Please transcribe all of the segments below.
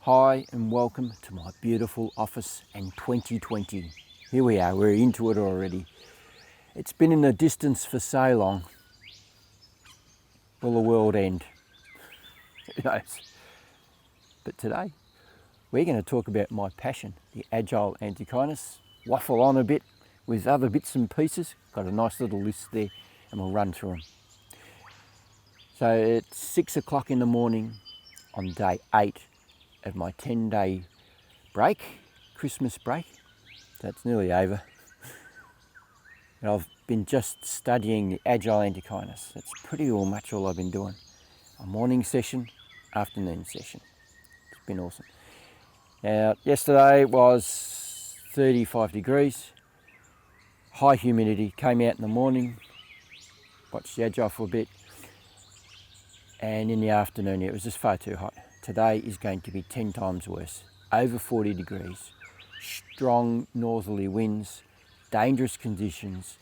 Hi and welcome to my beautiful office and 2020. Here we are, we're into it already. It's been in the distance for so long. Will the world end? Who knows? But today we're going to talk about my passion, the Agile Antechinus, waffle on a bit with other bits and pieces. Got a nice little list there and we'll run through them. So it's 6 o'clock in the morning on day 8 of my 10-day break, Christmas break. So it's nearly over. And I've been just studying the Agile Antechinus. That's pretty much all I've been doing. A morning session, afternoon session. It's been awesome. Now, yesterday was 35 degrees, high humidity. Came out in the morning, watched the Agile for a bit, and in the afternoon it was just far too hot. Today is going to be 10 times worse, over 40 degrees, strong northerly winds, dangerous conditions.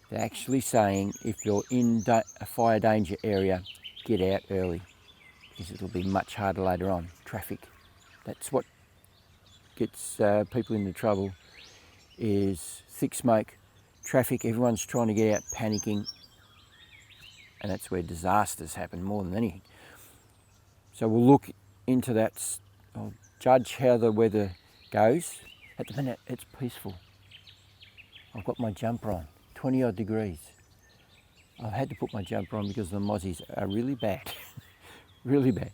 They're actually saying if you're in a fire danger area, get out early because it'll be much harder later on. Traffic, that's what gets people into trouble, is thick smoke, traffic, everyone's trying to get out, panicking, and that's where disasters happen more than anything. So we'll look into that. I'll judge how the weather goes. At the minute it's peaceful. I've got my jumper on, 20 odd degrees. I've had to put my jumper on because the mozzies are really bad, really bad.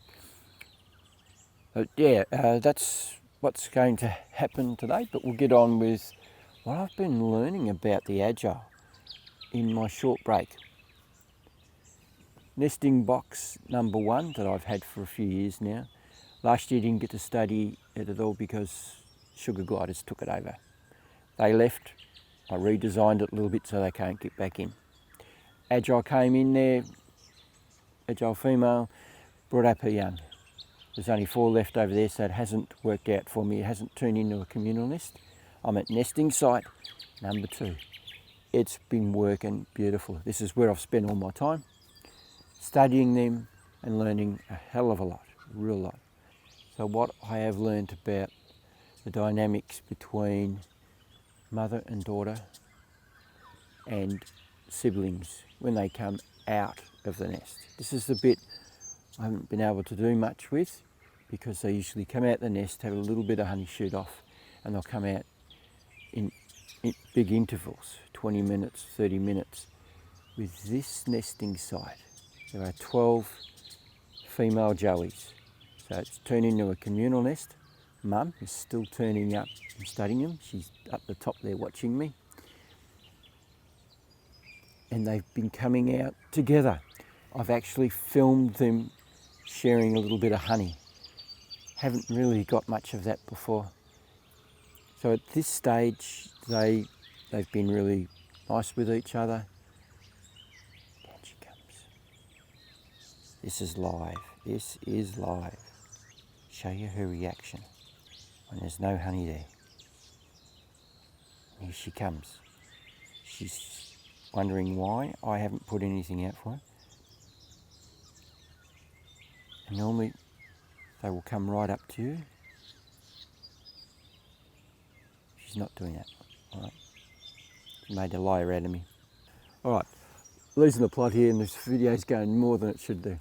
But yeah, that's what's going to happen today, but we'll get on with what I've been learning about the Agile in my short break. Nesting box number 1 that I've had for a few years now. Last year didn't get to study it at all because sugar gliders took it over. They left, I redesigned it a little bit so they can't get back in. Agile came in there, Agile female, brought up her young. There's only 4 left over there, so it hasn't worked out for me. It hasn't turned into a communal nest. I'm at nesting site number 2. It's been working beautiful. This is where I've spent all my time, studying them and learning a hell of a lot, real lot. So what I have learned about the dynamics between mother and daughter and siblings when they come out of the nest. This is the bit I haven't been able to do much with because they usually come out the nest, have a little bit of honey shoot off, and they'll come out in big intervals, 20 minutes, 30 minutes. With this nesting site, there are 12 female joeys. So it's turned into a communal nest. Mum is still turning up and studying them. She's up the top there watching me. And they've been coming out together. I've actually filmed them sharing a little bit of honey. Haven't really got much of that before. So at this stage, they've been really nice with each other. Down she comes. This is live. This is live. Show you her reaction when there's no honey there. Here she comes. She's wondering why I haven't put anything out for her. And normally they will come right up to you. She's not doing that. All right. She made a liar out of me. All right, losing the plot here, and this video's going more than it should do.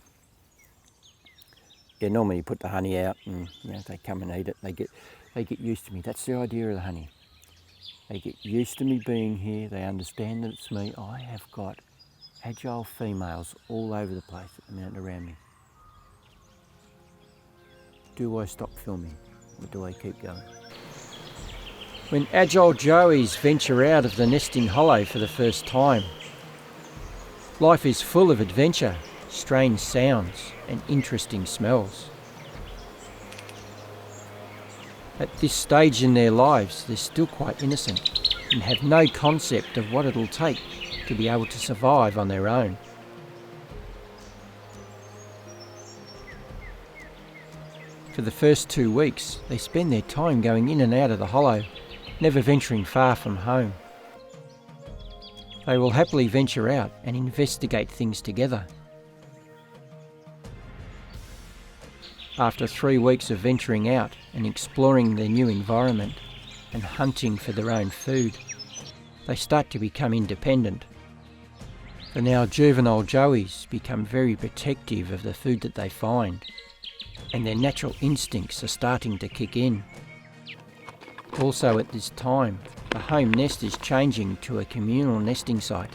Yeah, normally you put the honey out and they come and eat it. They get used to me. That's the idea of the honey. They get used to me being here. They understand that it's me. I have got Agile females all over the place at the minute around me. Do I stop filming or do I keep going? When Agile joeys venture out of the nesting hollow for the first time, life is full of adventure, strange sounds and interesting smells. At this stage in their lives, they're still quite innocent and have no concept of what it'll take to be able to survive on their own. For the first 2 weeks, they spend their time going in and out of the hollow, never venturing far from home. They will happily venture out and investigate things together. After 3 weeks of venturing out and exploring their new environment and hunting for their own food, they start to become independent. The now juvenile joeys become very protective of the food that they find, and their natural instincts are starting to kick in. Also at this time, the home nest is changing to a communal nesting site,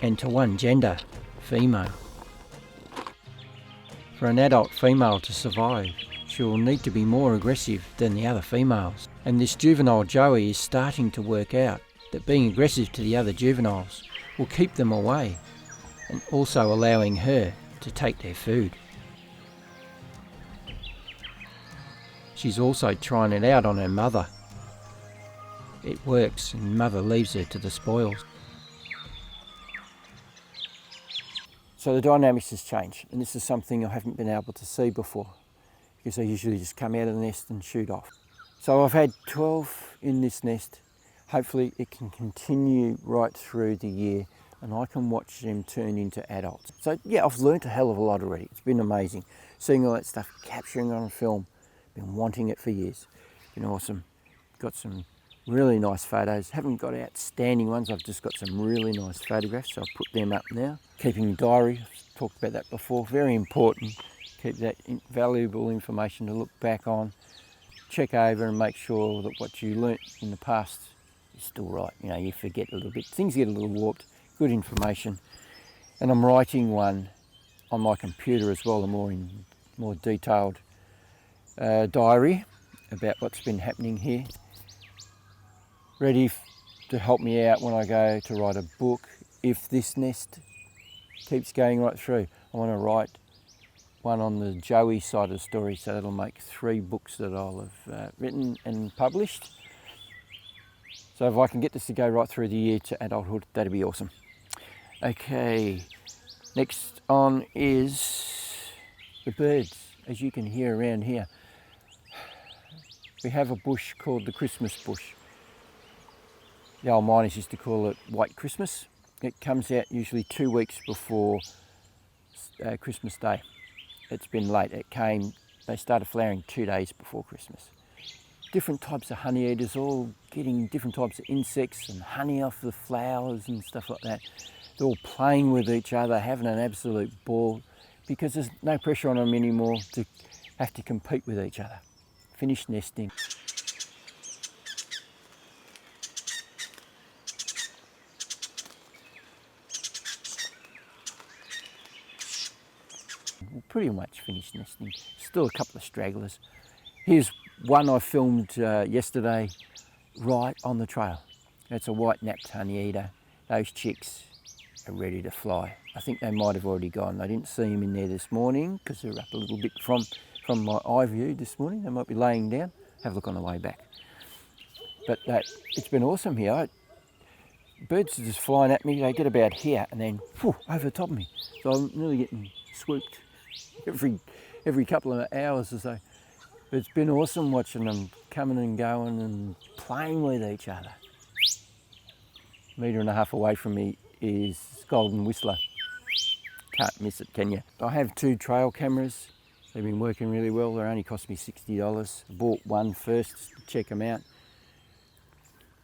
and to one gender, female. For an adult female to survive, she will need to be more aggressive than the other females, and this juvenile joey is starting to work out that being aggressive to the other juveniles will keep them away, and also allowing her to take their food. She's also trying it out on her mother. It works, and mother leaves her to the spoils. So the dynamics has changed, and this is something I haven't been able to see before, because they usually just come out of the nest and shoot off. So I've had 12 in this nest. Hopefully it can continue right through the year and I can watch them turn into adults. So yeah, I've learnt a hell of a lot already. It's been amazing. Seeing all that stuff, capturing on film. Been wanting it for years. Been awesome. Got some really nice photos. Haven't got outstanding ones. I've just got some really nice photographs. So I'll put them up now. Keeping diary. I've talked about that before. Very important. Keep that valuable information to look back on. Check over and make sure that what you learnt in the past is still right. You know, you forget a little bit. Things get a little warped. Good information. And I'm writing one on my computer as well, a more detailed diary about what's been happening here. Ready to help me out when I go to write a book. If this nest keeps going right through, I want to write one on the joey side of the story, so that'll make 3 books that I'll have written and published. So if I can get this to go right through the year to adulthood, that'd be awesome. Okay, next on is the birds, as you can hear around here. We have a bush called the Christmas bush. The old miners used to call it White Christmas. It comes out usually 2 weeks before Christmas Day. It's been late. They started flowering 2 days before Christmas. Different types of honey eaters, all getting different types of insects and honey off the flowers and stuff like that. They're all playing with each other, having an absolute ball, because there's no pressure on them anymore to have to compete with each other. Finished nesting. We're pretty much finished nesting. Still a couple of stragglers. Here's one I filmed yesterday right on the trail. It's a white-napped honey eater. Those chicks are ready to fly. I think they might have already gone. I didn't see them in there this morning because they're up a little bit from my eye view this morning. They might be laying down. Have a look on the way back. But it's been awesome here. Birds are just flying at me. They get about here and then whew, over the top of me. So I'm really getting swooped every couple of hours or so. It's been awesome watching them coming and going and playing with each other. 1.5 meters away from me is golden whistler. Can't miss it, can you? I have 2 trail cameras. They've been working really well. They only cost me $60. I bought one first to check them out.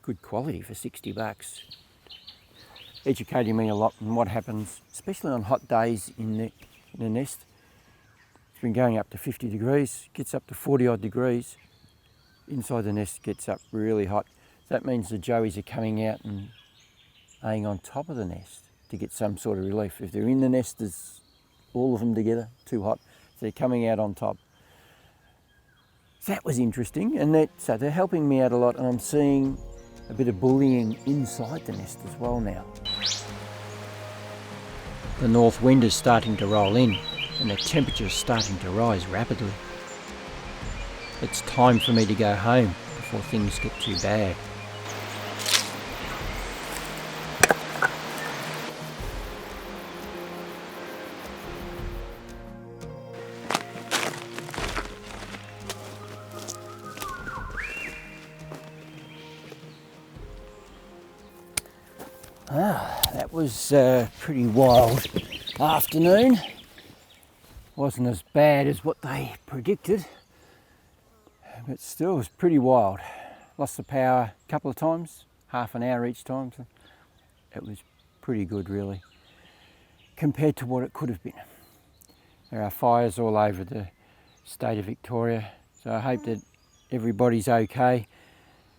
Good quality for $60. Educating me a lot on what happens, especially on hot days in the nest. It's been going up to 50 degrees, gets up to 40 odd degrees. Inside the nest gets up really hot. That means the joeys are coming out and laying on top of the nest to get some sort of relief. If they're in the nest, there's all of them together, too hot. So they're coming out on top. That was interesting, and so they're helping me out a lot, and I'm seeing a bit of bullying inside the nest as well now. The north wind is starting to roll in, and the temperature is starting to rise rapidly. It's time for me to go home before things get too bad. That was a pretty wild afternoon. Wasn't as bad as what they predicted, but still it was pretty wild. Lost the power a couple of times, half an hour each time. So it was pretty good really, compared to what it could have been. There are fires all over the state of Victoria, so I hope that everybody's okay.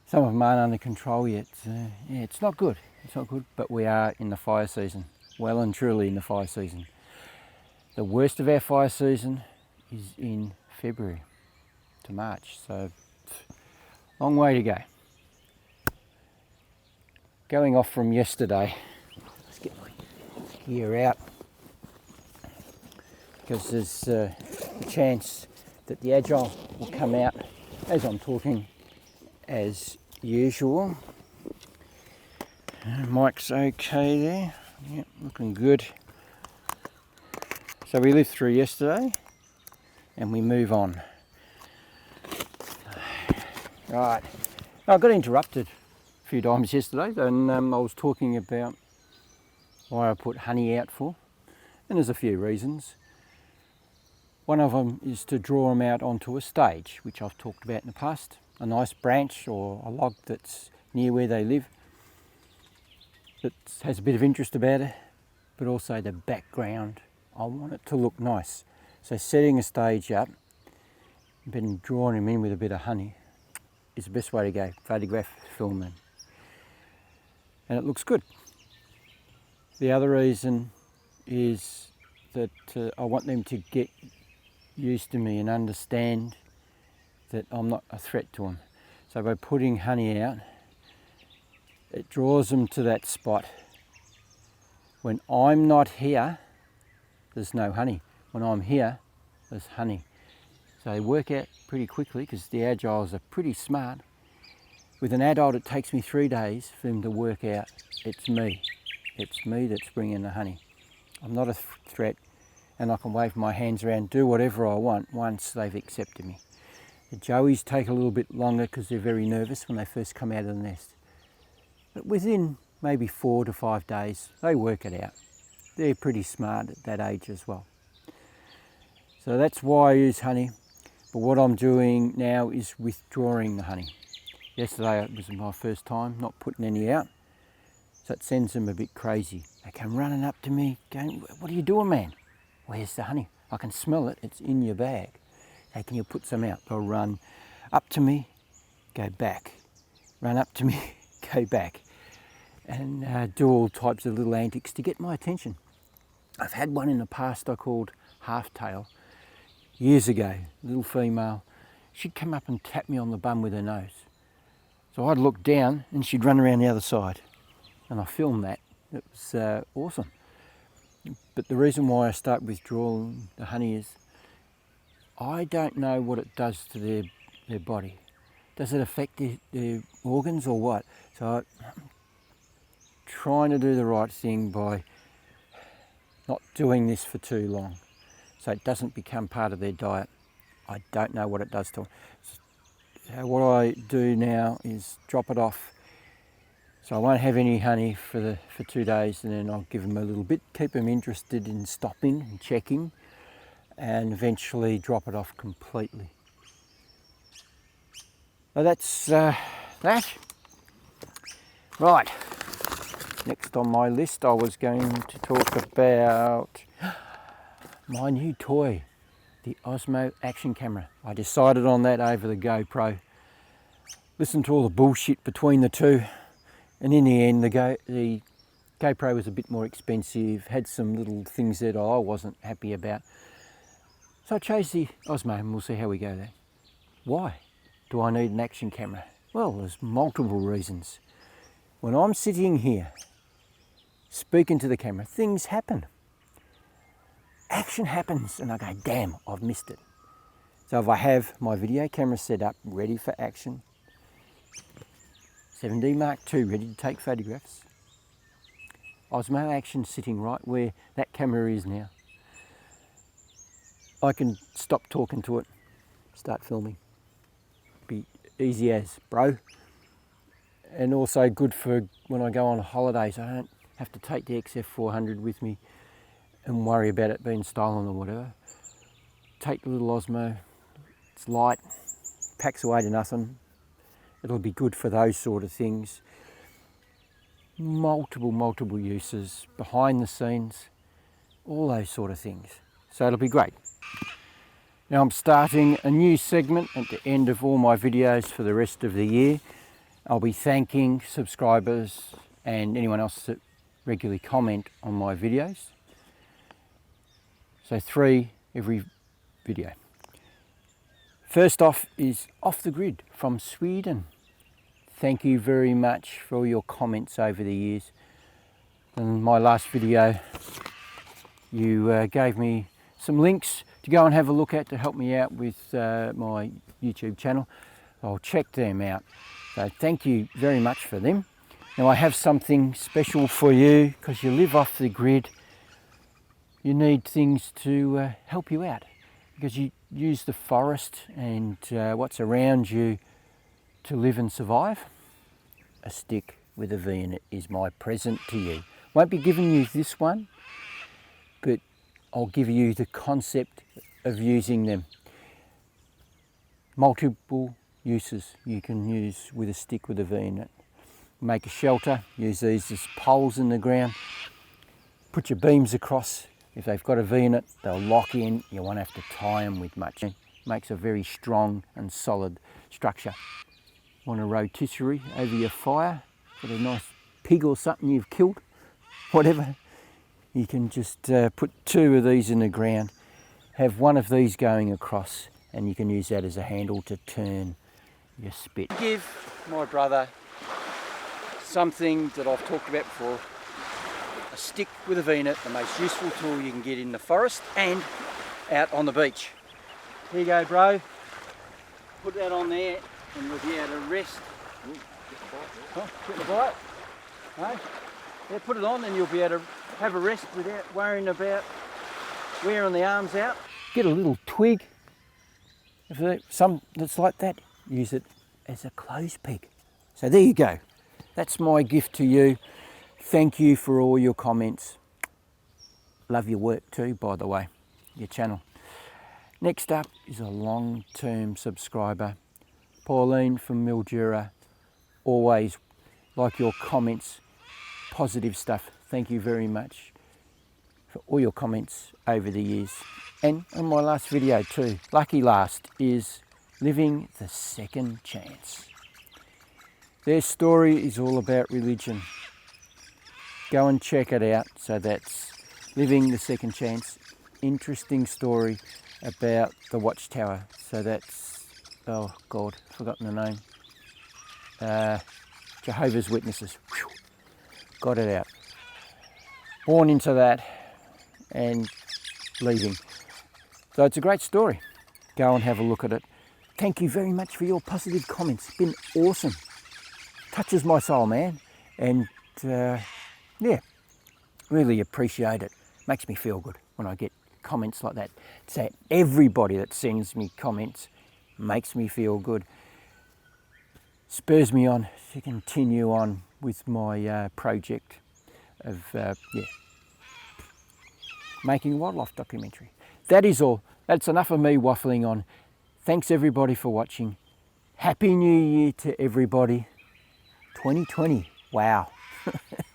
Some of them aren't under control yet. Yeah, it's not good. It's not good, but we are in the fire season, well and truly in the fire season. The worst of our fire season is in February to March, so long way to go. Going off from yesterday, let's get my gear out, because there's a chance that the Agile will come out as I'm talking as usual. Mic's okay there, yep, looking good. So we lived through yesterday and we move on. Right, I got interrupted a few times yesterday, and I was talking about why I put honey out for, and there's a few reasons. One of them is to draw them out onto a stage, which I've talked about in the past, a nice branch or a log that's near where they live, that has a bit of interest about it, but also the background. I want it to look nice. So setting a stage up and then drawing them in with a bit of honey is the best way to go. Photograph, film them. And it looks good. The other reason is that I want them to get used to me and understand that I'm not a threat to them. So by putting honey out, it draws them to that spot. When I'm not here, there's no honey. When I'm here, there's honey. So they work out pretty quickly, because the Agiles are pretty smart. With an adult, it takes me 3 days for them to work out it's me. It's me that's bringing the honey. I'm not a threat, and I can wave my hands around, do whatever I want once they've accepted me. The joeys take a little bit longer because they're very nervous when they first come out of the nest. But within maybe 4 to 5 days, they work it out. They're pretty smart at that age as well. So that's why I use honey. But what I'm doing now is withdrawing the honey. Yesterday it was my first time not putting any out, so it sends them a bit crazy. They come running up to me going, "What are you doing, man? Where's the honey? I can smell it, it's in your bag. Hey, can you put some out?" They'll run up to me, go back, run up to me, go back, and do all types of little antics to get my attention. I've had one in the past I called Half-Tail, years ago, little female. She'd come up and tap me on the bum with her nose. So I'd look down and she'd run around the other side. And I filmed that. It was awesome. But the reason why I start withdrawing the honey is I don't know what it does to their body. Does it affect their organs or what? So I'm trying to do the right thing by not doing this for too long, so it doesn't become part of their diet. I don't know what it does to them. So what I do now is drop it off. So I won't have any honey for 2 days, and then I'll give them a little bit, keep them interested in stopping and checking, and eventually drop it off completely. So that's that. Right, next on my list I was going to talk about my new toy, the Osmo action camera. I decided on that over the GoPro. Listened to all the bullshit between the two, and in the end the GoPro was a bit more expensive, had some little things that I wasn't happy about. So I chose the Osmo, and we'll see how we go there. Why do I need an action camera? Well, there's multiple reasons. When I'm sitting here speaking to the camera, things happen. Action happens, and I go, damn, I've missed it. So if I have my video camera set up, ready for action, 7D Mark II ready to take photographs, Osmo Action sitting right where that camera is now, I can stop talking to it, start filming. Be easy as, bro. And also good for when I go on holidays. I don't have to take the XF400 with me and worry about it being stolen or whatever. take the little Osmo. It's light, packs away to nothing. It'll be good for those sort of things. Multiple uses, behind the scenes, all those sort of things. So it'll be great. Now I'm starting a new segment at the end of all my videos for the rest of the year. I'll be thanking subscribers and anyone else that regularly comment on my videos. So 3 every video. First off is Off the Grid from Sweden. Thank you very much for all your comments over the years. In my last video, you gave me some links to go and have a look at to help me out with my YouTube channel. I'll check them out. So thank you very much for them. Now I have something special for you because you live off the grid. You need things to help you out because you use the forest and what's around you to live and survive. A stick with a V in it is my present to you. Won't be giving you this one, but I'll give you the concept of using them. Multiple uses you can use with a stick with a V in it. Make a shelter, use these as poles in the ground. Put your beams across. If they've got a V in it, they'll lock in. You won't have to tie them with much. It makes a very strong and solid structure. Want a rotisserie over your fire, got a nice pig or something you've killed, whatever. You can just put 2 of these in the ground, have one of these going across, and you can use that as a handle to turn your spit. Give my brother something that I've talked about before, a stick with a V in it, the most useful tool you can get in the forest and out on the beach. Here you go, bro. Put that on there and we'll be able to rest. Get the bite. Hey? Yeah, put it on and you'll be able to have a rest without worrying about wearing the arms out. Get a little twig. If there's some that's like that, use it as a clothes peg. So there you go. That's my gift to you. Thank you for all your comments. Love your work too, by the way, your channel. Next up is a long-term subscriber, Pauline from Mildura. Always like your comments, positive stuff. Thank you very much for all your comments over the years. And on my last video too, lucky last, is Living the Second Chance. Their story is all about religion. Go and check it out. So that's Living the Second Chance. Interesting story about the Watchtower. So that's, oh God, forgotten the name. Jehovah's Witnesses. Whew. Got it out. Born into that and leaving. So it's a great story. Go and have a look at it. Thank you very much for your positive comments. It's been awesome. Touches my soul, man. And yeah, really appreciate it. Makes me feel good when I get comments like that. So everybody that sends me comments makes me feel good. Spurs me on to continue on with my project of making a wildlife documentary. That is all. That's enough of me waffling on. Thanks everybody for watching. Happy New Year to everybody. 2020, wow,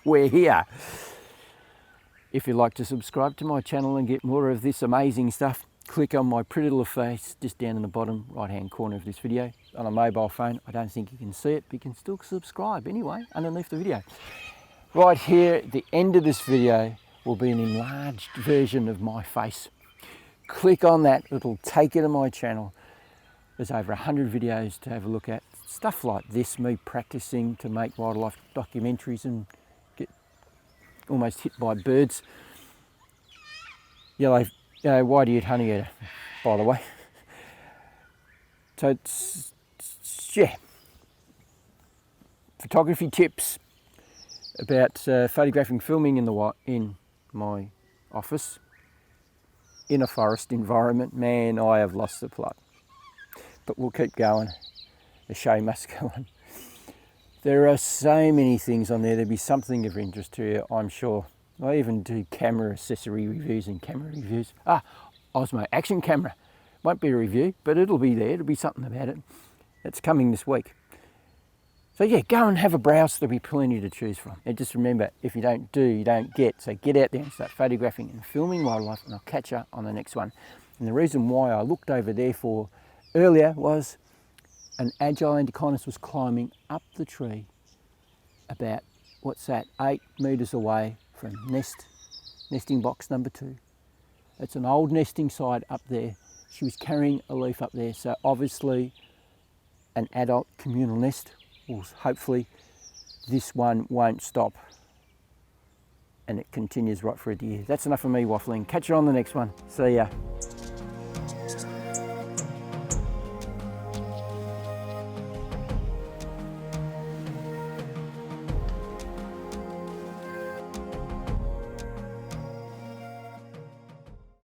we're here. If you'd like to subscribe to my channel and get more of this amazing stuff, click on my pretty little face just down in the bottom right hand corner of this video. On a mobile phone, I don't think you can see it, but you can still subscribe anyway underneath the video. Right here at the end of this video will be an enlarged version of my face. Click on that, it'll take you to my channel. There's over 100 videos to have a look at. Stuff like this, me practicing to make wildlife documentaries and get almost hit by birds. Yellow white-eared honeyeater, by the way. So it's yeah. Photography tips about photographing, filming in my office in a forest environment. Man, I have lost the plot. But we'll keep going. The show must go on. There are so many things on there. There'll be something of interest to you, I'm sure. I even do camera accessory reviews and camera reviews. Osmo action camera. Won't be a review, but it'll be there. It'll be something about it. It's coming this week. So yeah, go and have a browse. There'll be plenty to choose from. And just remember, if you don't do, you don't get. So get out there and start photographing and filming wildlife, and I'll catch you on the next one. And the reason why I looked over there for earlier was an Agile Antechinus was climbing up the tree about, 8 metres away from nesting box number 2. It's an old nesting site up there. She was carrying a leaf up there, so obviously an adult communal nest. Well, hopefully this one won't stop and it continues right through the year. That's enough of me waffling. Catch you on the next one. See ya.